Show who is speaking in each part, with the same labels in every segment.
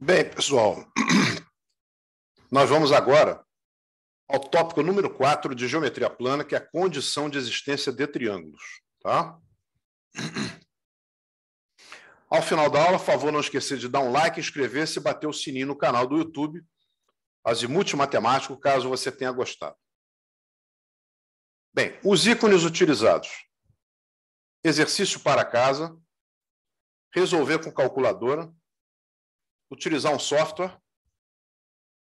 Speaker 1: Bem, pessoal, nós vamos agora ao tópico número 4 de geometria plana, que é a condição de existência de triângulos. Tá? Ao final da aula, por favor, não esquecer de dar um like, inscrever-se e bater o sininho no canal do YouTube, Azimuth Matemático, caso você tenha gostado. Bem, os ícones utilizados. Exercício para casa, resolver com calculadora, utilizar um software,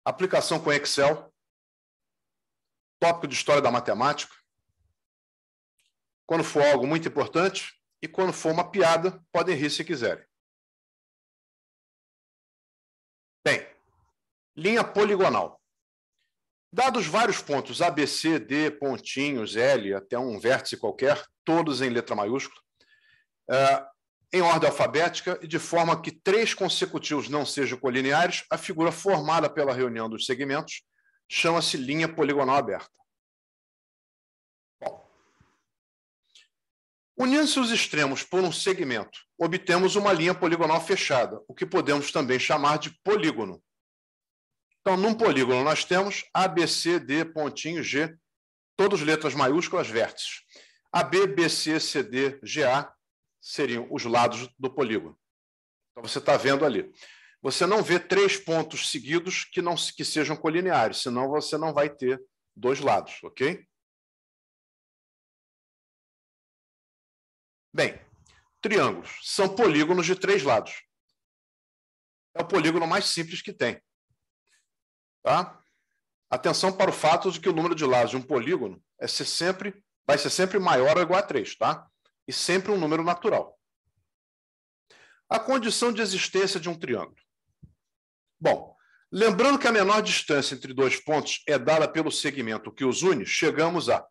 Speaker 1: aplicação com Excel, tópico de história da matemática, quando for algo muito importante e quando for uma piada, podem rir se quiserem. Bem, linha poligonal. Dados vários pontos, A, B, C, D, pontinhos, L, até um vértice qualquer, todos em letra maiúscula, em ordem alfabética e de forma que 3 consecutivos não sejam colineares, a figura formada pela reunião dos segmentos chama-se linha poligonal aberta. Bom, unindo-se os extremos por um segmento, obtemos uma linha poligonal fechada, o que podemos também chamar de polígono. Então, num polígono, nós temos A, B, C, D, pontinho, G, todas letras maiúsculas, vértices. AB, BC, CD, GA seriam os lados do polígono. Então, você está vendo ali. Você não vê 3 pontos seguidos que sejam colineares, senão você não vai ter 2 lados, ok? Bem, triângulos são polígonos de 3 lados. É o polígono mais simples que tem. Tá? Atenção para o fato de que o número de lados de um polígono vai ser sempre maior ou igual a 3, tá? E sempre um número natural. A condição de existência de um triângulo. Bom, lembrando que a menor distância entre 2 pontos é dada pelo segmento que os une, chegamos a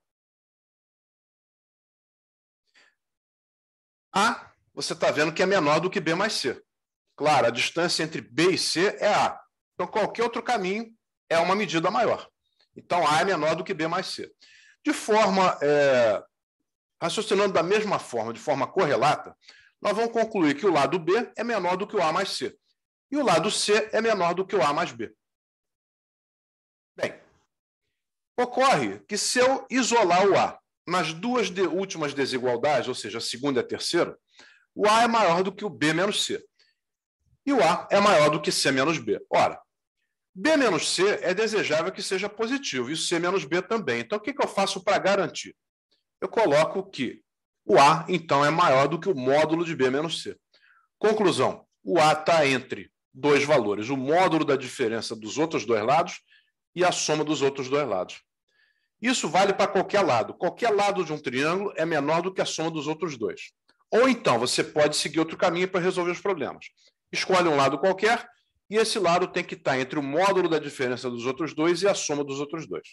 Speaker 1: A, você está vendo que é menor do que B mais C. Claro, a distância entre B e C é A. Então, qualquer outro caminho é uma medida maior. Então, A é menor do que B mais C. De forma, raciocinando da mesma forma, de forma correlata, nós vamos concluir que o lado B é menor do que o A mais C. E o lado C é menor do que o A mais B. Bem, ocorre que se eu isolar o A nas 2 últimas desigualdades, ou seja, a segunda e a terceira, o A é maior do que o B menos C. E o A é maior do que C menos B. Ora, B menos C é desejável que seja positivo, e o C menos B também. Então, o que eu faço para garantir? Eu coloco que o A, então, é maior do que o módulo de B menos C. Conclusão, o A está entre 2 valores, o módulo da diferença dos outros 2 lados e a soma dos outros 2 lados. Isso vale para qualquer lado. Qualquer lado de um triângulo é menor do que a soma dos outros 2. Ou então, você pode seguir outro caminho para resolver os problemas. Escolhe um lado qualquer, e esse lado tem que estar entre o módulo da diferença dos outros 2 e a soma dos outros 2.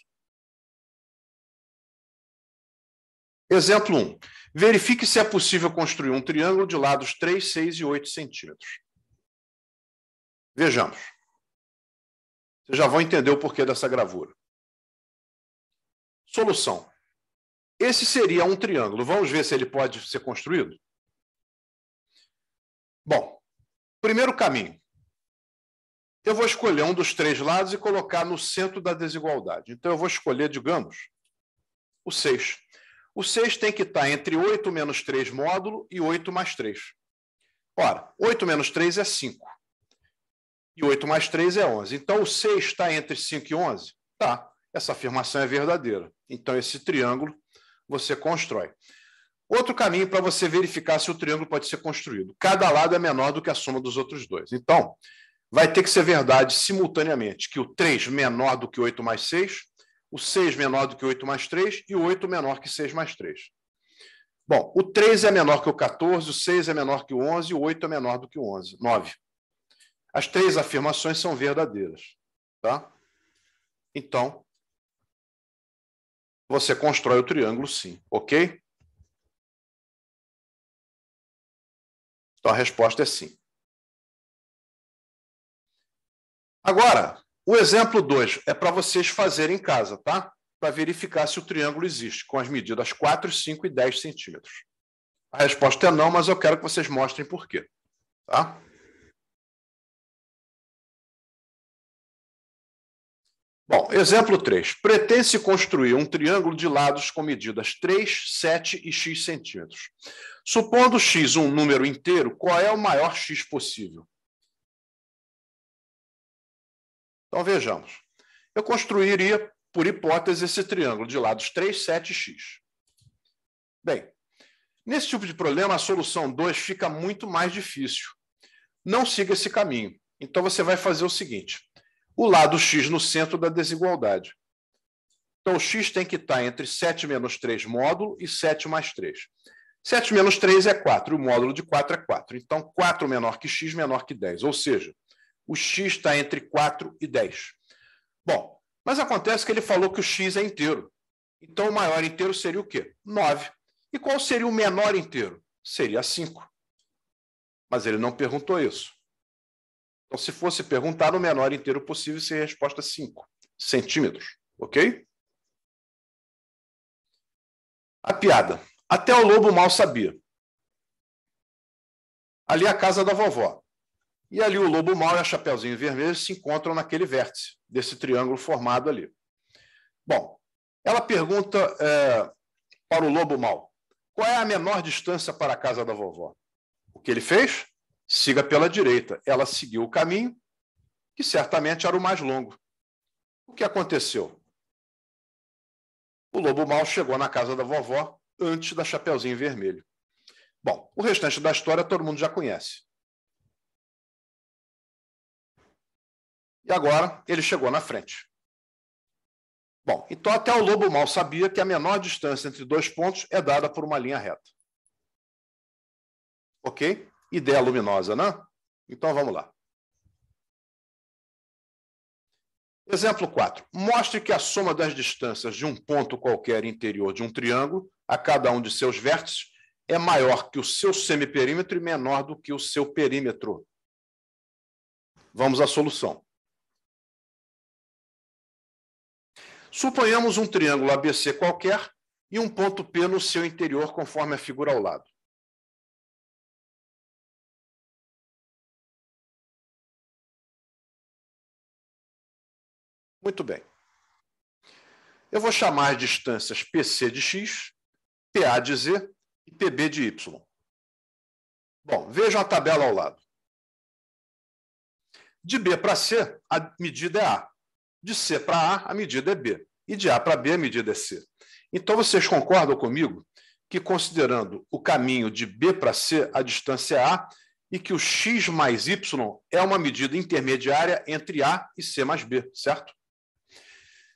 Speaker 1: Exemplo 1. Verifique se é possível construir um triângulo de lados 3, 6 e 8 centímetros. Vejamos. Vocês já vão entender o porquê dessa gravura. Solução. Esse seria um triângulo. Vamos ver se ele pode ser construído? Bom, primeiro caminho. Eu vou escolher um dos 3 lados e colocar no centro da desigualdade. Então, eu vou escolher, digamos, o 6. O 6 tem que estar entre 8 menos 3 módulo e 8 mais 3. Ora, 8 menos 3 é 5. E 8 mais 3 é 11. Então, o 6 está entre 5 e 11? Tá. Essa afirmação é verdadeira. Então, esse triângulo você constrói. Outro caminho para você verificar se o triângulo pode ser construído. Cada lado é menor do que a soma dos outros 2. Então, vai ter que ser verdade simultaneamente que o 3 menor do que 8 mais 6, o 6 menor do que 8 mais 3 e o 8 menor que 6 mais 3. Bom, o 3 é menor que o 14, o 6 é menor que o 11 e o 8 é menor do que o 11, 9. As 3 afirmações são verdadeiras. Tá? Então, você constrói o triângulo sim, ok? Então, a resposta é sim. Agora, o exemplo 2 é para vocês fazerem em casa, tá? Para verificar se o triângulo existe, com as medidas 4, 5 e 10 centímetros. A resposta é não, mas eu quero que vocês mostrem por quê. Tá? Bom, exemplo 3. Pretende-se construir um triângulo de lados com medidas 3, 7 e x centímetros. Supondo x um número inteiro, qual é o maior x possível? Então, vejamos. Eu construiria, por hipótese, esse triângulo de lados 3, 7 e x. Bem, nesse tipo de problema, a solução 2 fica muito mais difícil. Não siga esse caminho. Então, você vai fazer o seguinte. O lado x no centro da desigualdade. Então, o x tem que estar entre 7 menos 3 módulo e 7 mais 3. 7 menos 3 é 4, o módulo de 4 é 4. Então, 4 menor que x menor que 10. Ou seja, o x está entre 4 e 10. Bom, mas acontece que ele falou que o x é inteiro. Então, o maior inteiro seria o quê? 9. E qual seria o menor inteiro? Seria 5. Mas ele não perguntou isso. Então, se fosse perguntar o menor inteiro possível, seria a resposta 5 centímetros. Ok? A piada. Até o lobo mal sabia. Ali é a casa da vovó. E ali o lobo mau e a Chapeuzinho Vermelho se encontram naquele vértice desse triângulo formado ali. Bom, ela pergunta para o lobo mau, qual é a menor distância para a casa da vovó? O que ele fez? Siga pela direita. Ela seguiu o caminho, que certamente era o mais longo. O que aconteceu? O lobo mau chegou na casa da vovó antes da Chapeuzinho Vermelho. Bom, o restante da história todo mundo já conhece. E agora ele chegou na frente. Bom, então até o lobo mau sabia que a menor distância entre dois pontos é dada por uma linha reta. Ok? Ideia luminosa, né? Então vamos lá. Exemplo 4. Mostre que a soma das distâncias de um ponto qualquer interior de um triângulo a cada um de seus vértices é maior que o seu semiperímetro e menor do que o seu perímetro. Vamos à solução. Suponhamos um triângulo ABC qualquer e um ponto P no seu interior, conforme a figura ao lado. Muito bem. Eu vou chamar as distâncias PC de x, PA de z e PB de y. Bom, vejam a tabela ao lado. De B para C, a medida é A. De C para A, a medida é B. E de A para B, a medida é C. Então, vocês concordam comigo que, considerando o caminho de B para C, a distância é A, e que o x mais y é uma medida intermediária entre A e C mais B, certo?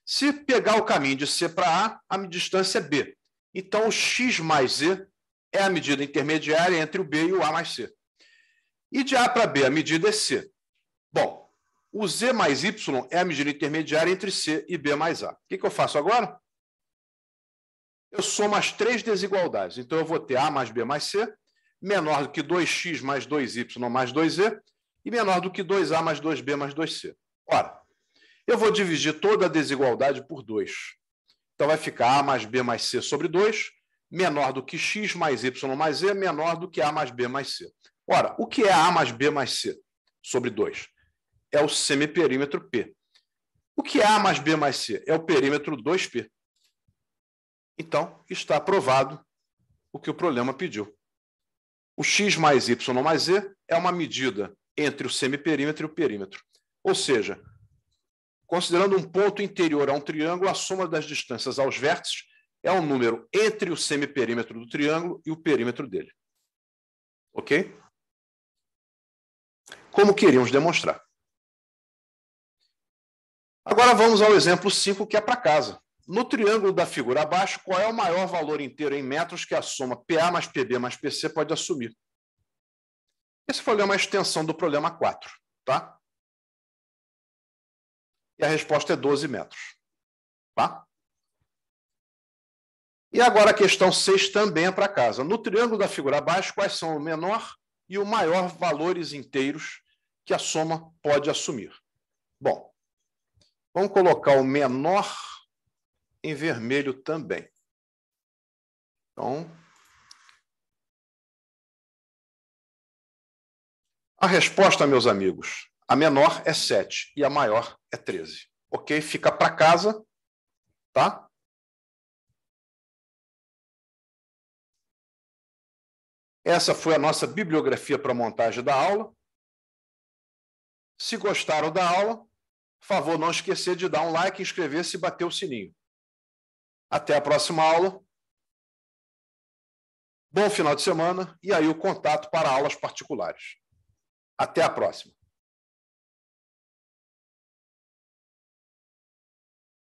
Speaker 1: Se pegar o caminho de C para A, a distância é B. Então, o x mais z é a medida intermediária entre o B e o A mais C. E de A para B, a medida é C. Bom, o z mais y é a medida intermediária entre C e B mais A. O que eu faço agora? Eu somo as três desigualdades. Então, eu vou ter A mais B mais C, menor do que 2x mais 2y mais 2z, e menor do que 2A mais 2B mais 2C. Ora, eu vou dividir toda a desigualdade por 2. Então, vai ficar A mais B mais C sobre 2, menor do que x mais y mais z, menor do que A mais B mais C. Ora, o que é A mais B mais C sobre 2? É o semiperímetro P. O que é A mais B mais C? É o perímetro 2P. Então, está aprovado o que o problema pediu. O x mais y mais z é uma medida entre o semiperímetro e o perímetro. Ou seja, considerando um ponto interior a um triângulo, a soma das distâncias aos vértices é um número entre o semiperímetro do triângulo e o perímetro dele. Ok? Como queríamos demonstrar. Agora vamos ao exemplo 5, que é para casa. No triângulo da figura abaixo, qual é o maior valor inteiro em metros que a soma PA mais PB mais PC pode assumir? Esse problema é uma extensão do problema 4, tá? E a resposta é 12 metros. Tá? E agora a questão 6 também é para casa. No triângulo da figura abaixo, quais são o menor e o maior valores inteiros que a soma pode assumir? Bom, vamos colocar o menor em vermelho também. Então, a resposta, meus amigos, a menor é 7 e a maior é 13. Ok? Fica para casa, tá? Essa foi a nossa bibliografia para montagem da aula. Se gostaram da aula, por favor, não esquecer de dar um like, inscrever-se e bater o sininho. Até a próxima aula. Bom final de semana e aí o contato para aulas particulares. Até a próxima.